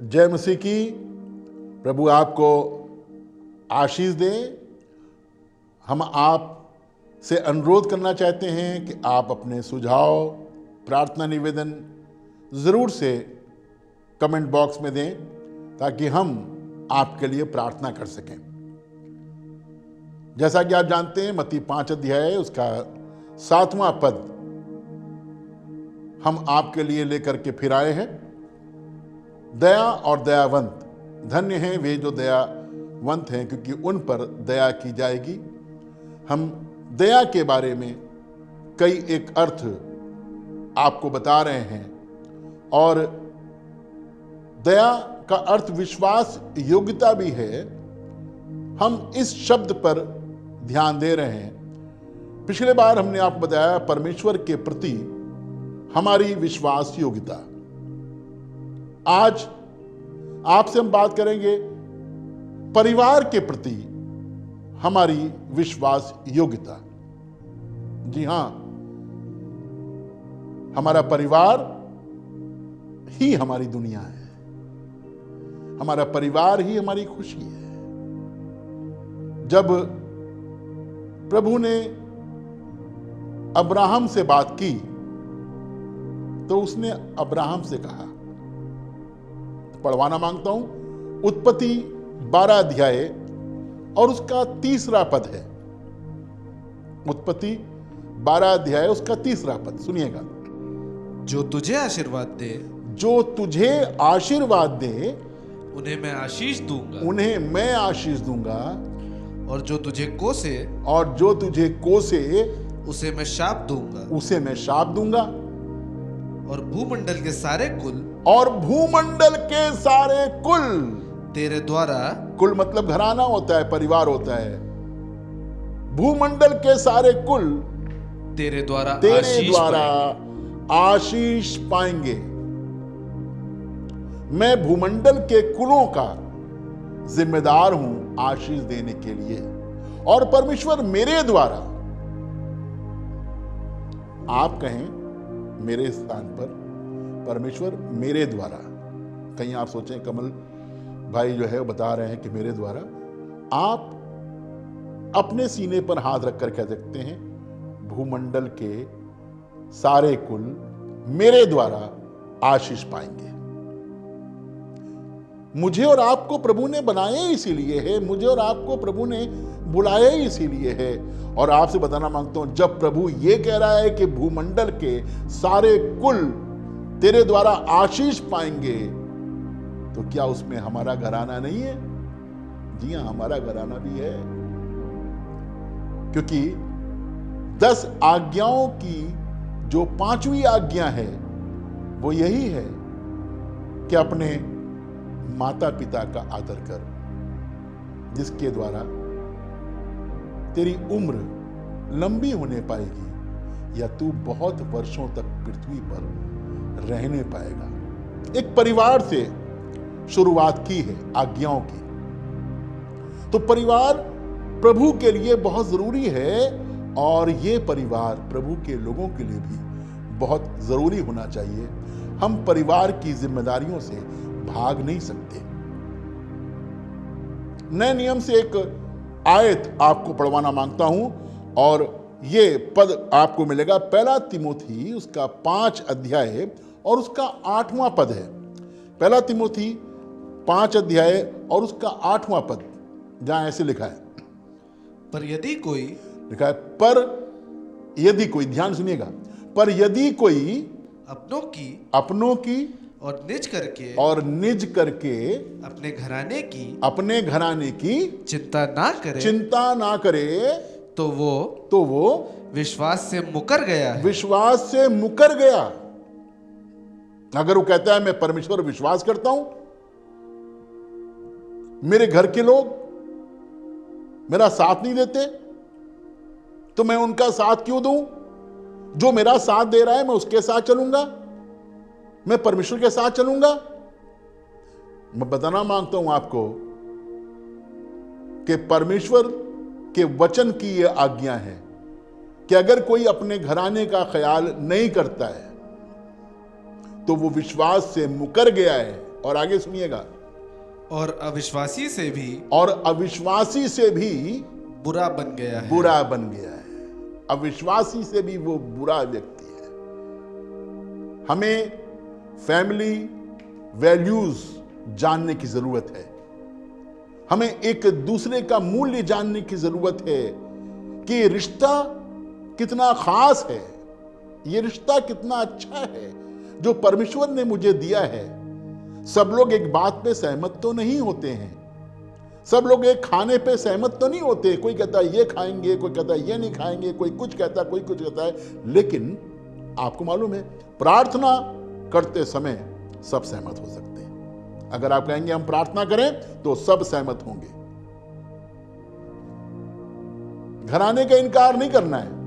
जय मसीह की। प्रभु आपको आशीष दे। हम आप से अनुरोध करना चाहते हैं कि आप अपने सुझाव, प्रार्थना निवेदन ज़रूर से कमेंट बॉक्स में दें ताकि हम आपके लिए प्रार्थना कर सकें। जैसा कि आप जानते हैं, मत्ती 5 अध्याय उसका 7वां पद हम आपके लिए लेकर के फिर आए हैं। दया और दयावंत, धन्य हैं वे जो दयावंत हैं क्योंकि उन पर दया की जाएगी। हम दया के बारे में कई एक अर्थ आपको बता रहे हैं और दया का अर्थ विश्वास योग्यता भी है। हम इस शब्द पर ध्यान दे रहे हैं। पिछले बार हमने आपको बताया परमेश्वर के प्रति हमारी विश्वास योग्यता। आज आपसे हम बात करेंगे परिवार के प्रति हमारी विश्वास योग्यता। जी हां, हमारा परिवार ही हमारी दुनिया है, हमारा परिवार ही हमारी खुशी है। जब प्रभु ने अब्राहम से बात की तो उसने अब्राहम से कहा, पढ़वाना मांगता हूं, उत्पत्ति 12 अध्याय और उसका 3रा पद है। उत्पत्ति 12 अध्याय उसका 3रा पद सुनिएगा। जो तुझे आशीर्वाद दे, जो तुझे आशीर्वाद दे, उन्हें मैं आशीष दूंगा, उन्हें मैं आशीष दूंगा। और जो तुझे कोसे, और जो तुझे कोसे, उसे मैं शाप दूंगा, उसे मैं शाप दूंगा। और भूमंडल के सारे कुल, और भूमंडल के सारे कुल, तेरे द्वारा, कुल मतलब घराना होता है, परिवार होता है। भूमंडल के सारे कुल तेरे द्वारा आशीष पाएंगे। मैं भूमंडल के कुलों का जिम्मेदार हूं आशीष देने के लिए। और परमेश्वर मेरे द्वारा, आप कहें मेरे स्थान पर, परमेश्वर मेरे द्वारा। कहीं आप सोचें कमल भाई जो है वो बता रहे हैं कि मेरे द्वारा। आप अपने सीने पर हाथ रखकर कह सकते हैं भूमंडल के सारे कुल मेरे द्वारा आशीष पाएंगे। मुझे और आपको प्रभु ने बनाया इसीलिए है, मुझे और आपको प्रभु ने बुलाया इसीलिए है। और आपसे बताना मांगता हूं, जब प्रभु ये कह रहा है कि भूमंडल के सारे कुल तेरे द्वारा आशीष पाएंगे, तो क्या उसमें हमारा घराना नहीं है? जी हां, हमारा घराना भी है। क्योंकि 10 आज्ञाओं की जो 5वीं आज्ञा है वो यही है कि अपने माता पिता का आदर कर, जिसके द्वारा तेरी उम्र लंबी होने पाएगी या तू बहुत वर्षों तक पृथ्वी पर रहने पाएगा। एक परिवार से शुरुआत की है आज्ञाओं की। तो परिवार प्रभु के लिए बहुत जरूरी है और ये परिवार प्रभु के लोगों के लिए भी बहुत जरूरी होना चाहिए। हम परिवार की जिम्मेदारियों से भाग नहीं सकते। नए नियम से एक आयत आपको पढ़वाना मांगता हूं और ये पद आपको मिलेगा 1 तिमोथी उसका 5 अध्याय और उसका 8वां पद है। 1 तिमोथी 5 अध्याय और उसका 8वां पद, जहां ऐसे लिखा है, पर यदि कोई, लिखा है पर यदि कोई, ध्यान सुनिएगा, पर यदि कोई अपनों की और निज करके अपने घराने की चिंता ना करे तो वो विश्वास से मुकर गया। अगर वो कहता है मैं परमेश्वर विश्वास करता हूं, मेरे घर के लोग मेरा साथ नहीं देते, तो मैं उनका साथ क्यों दूं? जो मेरा साथ दे रहा है मैं उसके साथ चलूंगा, मैं परमेश्वर के साथ चलूंगा। मैं बताना मांगता हूं आपको कि परमेश्वर के वचन की यह आज्ञा है कि अगर कोई अपने घराने का ख्याल नहीं करता है तो वो विश्वास से मुकर गया है। और आगे सुनिएगा, और अविश्वासी से भी और अविश्वासी से भी बुरा बन गया है। बुरा बन गया है। अविश्वासी से भी वो बुरा व्यक्ति है। हमें फैमिली वैल्यूज जानने की जरूरत है। हमें एक दूसरे का मूल्य जानने की जरूरत है कि रिश्ता कितना खास है, ये रिश्ता कितना अच्छा है जो परमेश्वर ने मुझे दिया है। सब लोग एक बात पे सहमत तो नहीं होते हैं, सब लोग एक खाने पे सहमत तो नहीं होते। कोई कहता है ये खाएंगे, कोई कहता है ये नहीं खाएंगे, कोई कुछ कहता है, कोई कुछ कहता है। लेकिन आपको मालूम है, प्रार्थना करते समय सब सहमत हो सकते हैं। अगर आप कहेंगे हम प्रार्थना करें तो सब सहमत होंगे। घराने का इनकार नहीं करना है।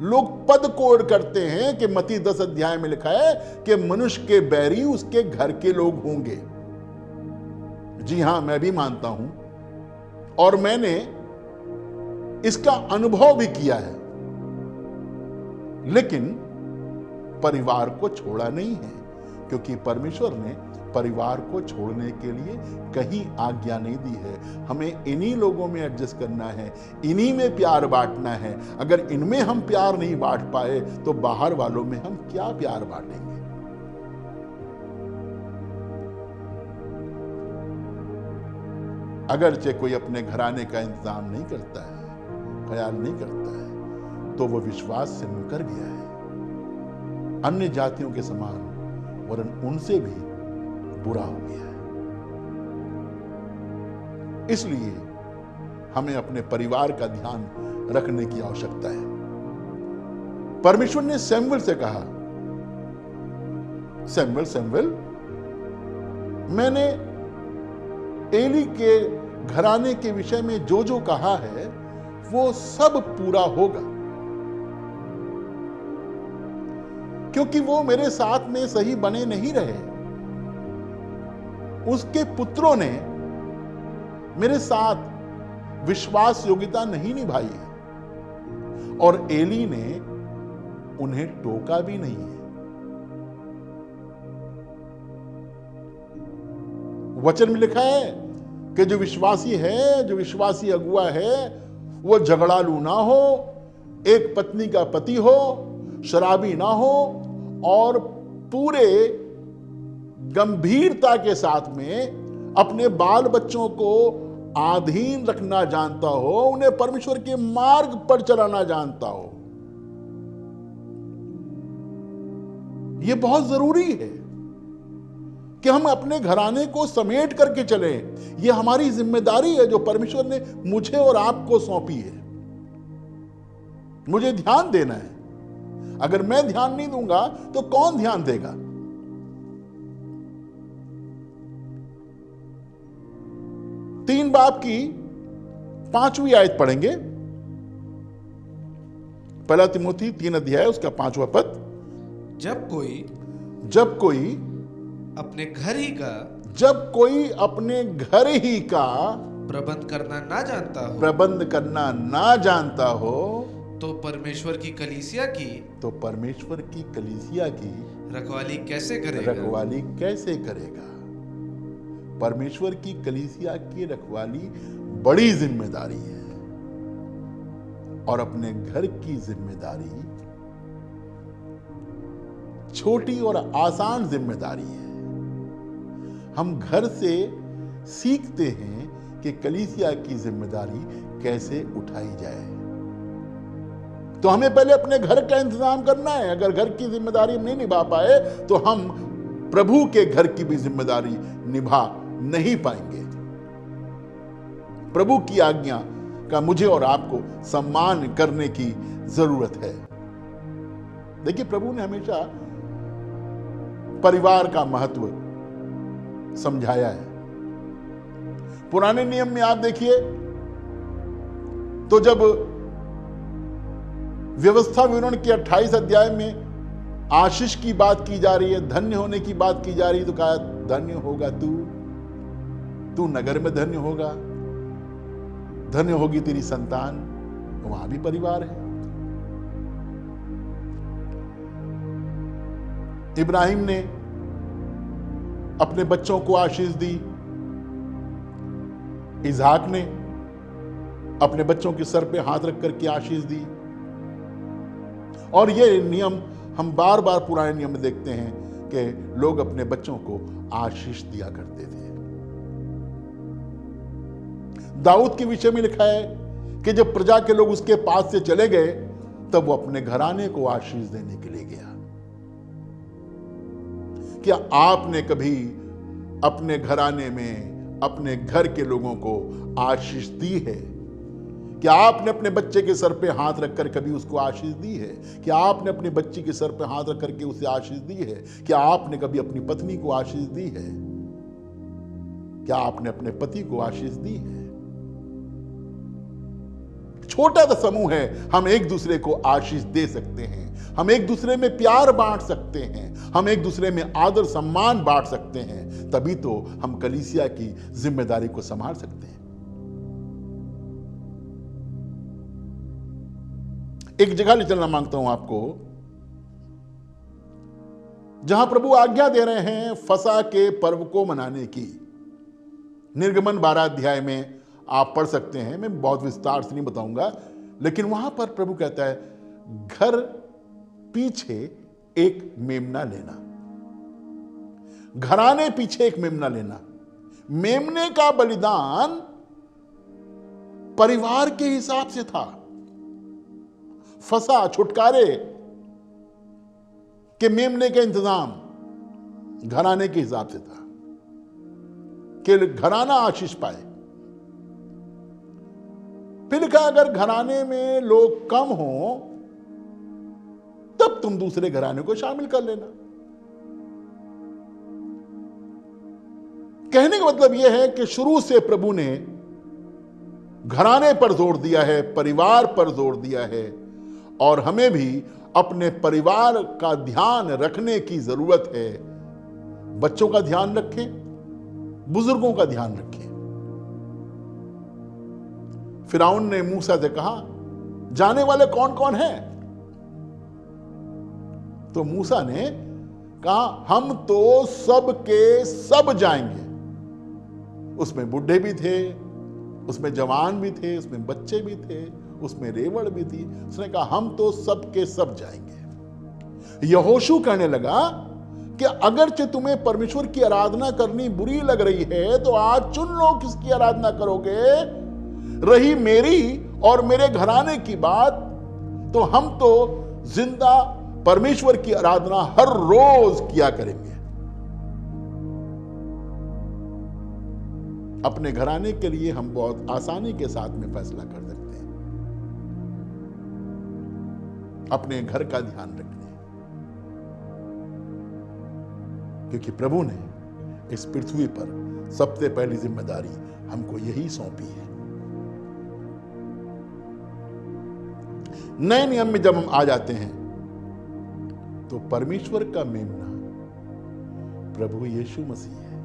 लोग पद कोड करते हैं कि मत्ती 10 अध्याय में लिखा है कि मनुष्य के बैरी उसके घर के लोग होंगे। जी हां, मैं भी मानता हूं और मैंने इसका अनुभव भी किया है, लेकिन परिवार को छोड़ा नहीं है, क्योंकि परमेश्वर ने परिवार को छोड़ने के लिए कहीं आज्ञा नहीं दी है। हमें इन्हीं लोगों में एडजस्ट करना है, इन्हीं में प्यार बांटना है। अगर इनमें हम प्यार नहीं बांट पाए तो बाहर वालों में हम क्या प्यार बांटेंगे? अगरचे कोई अपने घराने का इंतजाम नहीं करता है, ख्याल नहीं करता है, तो वो विश्वास से मुकर गया है, अन्य जातियों के समान, वरन उनसे भी बुरा हो गया है। इसलिए हमें अपने परिवार का ध्यान रखने की आवश्यकता है। परमेश्वर ने सैमुएल से कहा, सैमुएल सैमुएल, मैंने एली के घराने के विषय में जो जो कहा है वो सब पूरा होगा, क्योंकि वो मेरे साथ में सही बने नहीं रहे। उसके पुत्रों ने मेरे साथ विश्वास योग्यता नहीं निभाई है और एली ने उन्हें टोका भी नहीं है। वचन में लिखा है कि जो विश्वासी है, जो विश्वासी अगुआ है, वो झगड़ालू ना हो, एक पत्नी का पति हो, शराबी ना हो और पूरे गंभीरता के साथ में अपने बाल बच्चों को आधीन रखना जानता हो, उन्हें परमेश्वर के मार्ग पर चलाना जानता हो। यह बहुत जरूरी है कि हम अपने घराने को समेट करके चलें। यह हमारी जिम्मेदारी है जो परमेश्वर ने मुझे और आपको सौंपी है। मुझे ध्यान देना है। अगर मैं ध्यान नहीं दूंगा तो कौन ध्यान देगा? तीन बाब की 5वीं आयत पढ़ेंगे। पहला तिमोथी 3 अध्याय उसका 5वां पद। जब कोई अपने घर ही का प्रबंध करना ना जानता हो तो परमेश्वर की कलीसिया की रखवाली कैसे करेगा? परमेश्वर की कलीसिया की रखवाली बड़ी जिम्मेदारी है और अपने घर की जिम्मेदारी छोटी और आसान जिम्मेदारी है। हम घर से सीखते हैं कि कलीसिया की जिम्मेदारी कैसे उठाई जाए। तो हमें पहले अपने घर का इंतजाम करना है। अगर घर की जिम्मेदारी हम नहीं निभा पाए तो हम प्रभु के घर की भी जिम्मेदारी निभा नहीं पाएंगे। प्रभु की आज्ञा का मुझे और आपको सम्मान करने की जरूरत है। देखिए, प्रभु ने हमेशा परिवार का महत्व समझाया है। पुराने नियम में आप देखिए तो जब व्यवस्था विवरण के 28 अध्याय में आशीष की बात की जा रही है, धन्य होने की बात की जा रही है, तो कहा धन्य होगा तू नगर में धन्य होगा, धन्य होगी तेरी संतान। वहां भी परिवार है। इब्राहिम ने अपने बच्चों को आशीष दी, इसहाक ने अपने बच्चों के सर पे हाथ रख करके आशीष दी। और ये नियम हम बार बार पुराने नियम में देखते हैं कि लोग अपने बच्चों को आशीष दिया करते थे। दाऊद के विषय में लिखा है कि जब प्रजा के लोग उसके पास से चले गए तब वो अपने घराने को आशीष देने के लिए गया। क्या आपने कभी अपने घराने में अपने घर के लोगों को आशीष दी है? क्या आपने अपने बच्चे के सर पे हाथ रखकर कभी उसको आशीष दी है? क्या आपने अपने बच्ची के सर पे हाथ रख करके उसे आशीष दी है? क्या आपने कभी अपनी पत्नी को आशीष दी है? क्या आपने अपने पति को आशीष दी है? छोटा सा समूह है, हम एक दूसरे को आशीष दे सकते हैं, हम एक दूसरे में प्यार बांट सकते हैं, हम एक दूसरे में आदर सम्मान बांट सकते हैं, तभी तो हम कलीसिया की जिम्मेदारी को संभाल सकते हैं। एक जगह ले चलना मांगता हूं आपको, जहां प्रभु आज्ञा दे रहे हैं फसह के पर्व को मनाने की। निर्गमन 12 अध्याय में आप पढ़ सकते हैं, मैं बहुत विस्तार से नहीं बताऊंगा, लेकिन वहां पर प्रभु कहता है घर पीछे एक मेमना लेना, घराने पीछे एक मेमना लेना। मेमने का बलिदान परिवार के हिसाब से था, फसह छुटकारे के मेमने का इंतजाम घराने के हिसाब से था कि घराना आशीष पाए। फिर लिखा अगर घराने में लोग कम हो तब तुम दूसरे घराने को शामिल कर लेना। कहने का मतलब यह है कि शुरू से प्रभु ने घराने पर जोर दिया है, परिवार पर जोर दिया है, और हमें भी अपने परिवार का ध्यान रखने की जरूरत है। बच्चों का ध्यान रखें, बुजुर्गों का ध्यान रखें। फिरौन ने मूसा से कहा जाने वाले कौन कौन हैं? तो मूसा ने कहा हम तो सब के सब जाएंगे। उसमें बुढ़े भी थे, उसमें जवान भी थे, उसमें बच्चे भी थे, उसमें रेवड़ भी थी। उसने कहा हम तो सब के सब जाएंगे। यहोशू कहने लगा कि अगरचे तुम्हें परमेश्वर की आराधना करनी बुरी लग रही है तो आज चुन लो किसकी आराधना करोगे। रही मेरी और मेरे घराने की बात तो हम तो जिंदा परमेश्वर की आराधना हर रोज किया करेंगे। अपने घराने के लिए हम बहुत आसानी के साथ में फैसला कर सकते हैं, अपने घर का ध्यान रखने, क्योंकि प्रभु ने इस पृथ्वी पर सबसे पहली जिम्मेदारी हमको यही सौंपी है। नए नियम में जब हम आ जाते हैं तो परमेश्वर का मेमना प्रभु यीशु मसीह है।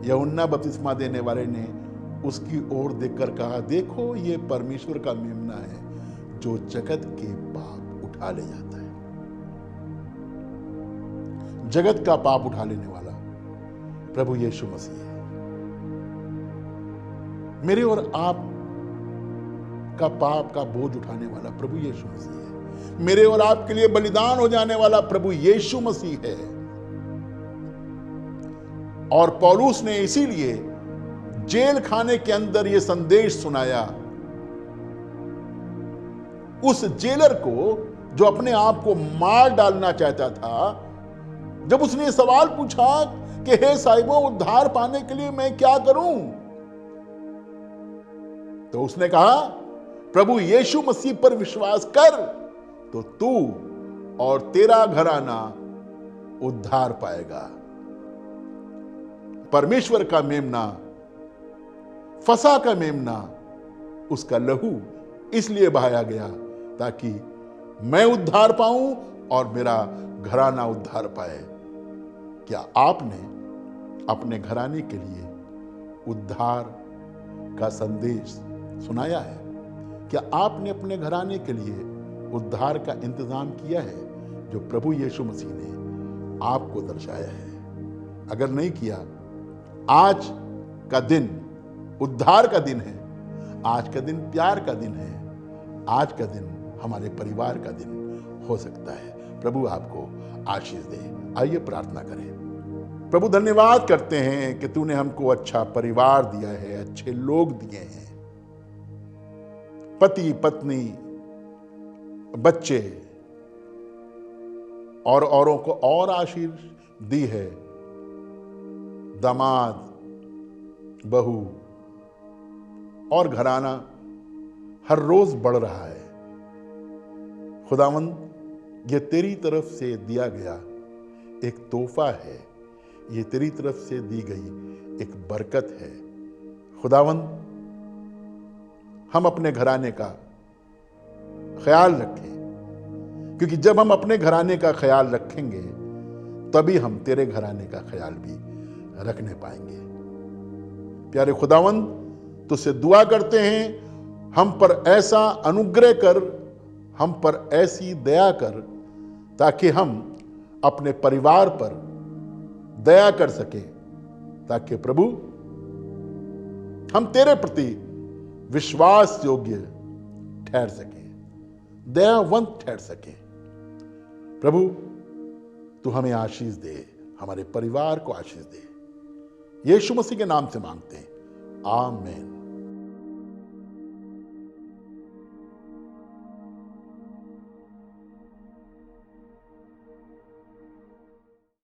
यूहन्ना बपतिस्मा देने वाले ने उसकी ओर देखकर कहा देखो ये परमेश्वर का मेमना है जो जगत के पाप उठा ले जाता है। जगत का पाप उठा लेने वाला प्रभु यीशु मसीह है। मेरे और आप का पाप का बोझ उठाने वाला प्रभु यीशु मसीह है। मेरे और आपके लिए बलिदान हो जाने वाला प्रभु यीशु मसीह है। और पौलुस ने इसीलिए जेल खाने के अंदर यह संदेश सुनाया उस जेलर को जो अपने आप को मार डालना चाहता था। जब उसने सवाल पूछा कि हे साहिबों उद्धार पाने के लिए मैं क्या करूं, तो उसने कहा प्रभु यीशु मसीह पर विश्वास कर तो तू और तेरा घराना उद्धार पाएगा। परमेश्वर का मेमना, फसह का मेमना, उसका लहू इसलिए बहाया गया ताकि मैं उद्धार पाऊं और मेरा घराना उद्धार पाए। क्या आपने अपने घराने के लिए उद्धार का संदेश सुनाया है? क्या आपने अपने घराने के लिए उद्धार का इंतजाम किया है जो प्रभु यीशु मसीह ने आपको दर्शाया है? अगर नहीं किया, आज का दिन उद्धार का दिन है, आज का दिन प्यार का दिन है, आज का दिन हमारे परिवार का दिन हो सकता है। प्रभु आपको आशीष दे। आइए प्रार्थना करें। प्रभु धन्यवाद करते हैं कि तूने हमको अच्छा परिवार दिया है, अच्छे लोग दिए हैं, पति पत्नी बच्चे और औरों को और आशीष दी है, दामाद बहू और घराना हर रोज बढ़ रहा है। खुदावंद, ये तेरी तरफ से दिया गया एक तोहफा है, ये तेरी तरफ से दी गई एक बरकत है। खुदावंद, हम अपने घराने का ख्याल रखें, क्योंकि जब हम अपने घराने का ख्याल रखेंगे तभी हम तेरे घराने का ख्याल भी रखने पाएंगे। प्यारे खुदावंद, तुझसे दुआ करते हैं, हम पर ऐसा अनुग्रह कर, हम पर ऐसी दया कर, ताकि हम अपने परिवार पर दया कर सके, ताकि प्रभु हम तेरे प्रति विश्वास योग्य ठहर सके, दयावंत ठहर सके। प्रभु, तू हमें आशीष दे, हमारे परिवार को आशीष दे। यीशु मसीह के नाम से मांगते हैं, आमीन।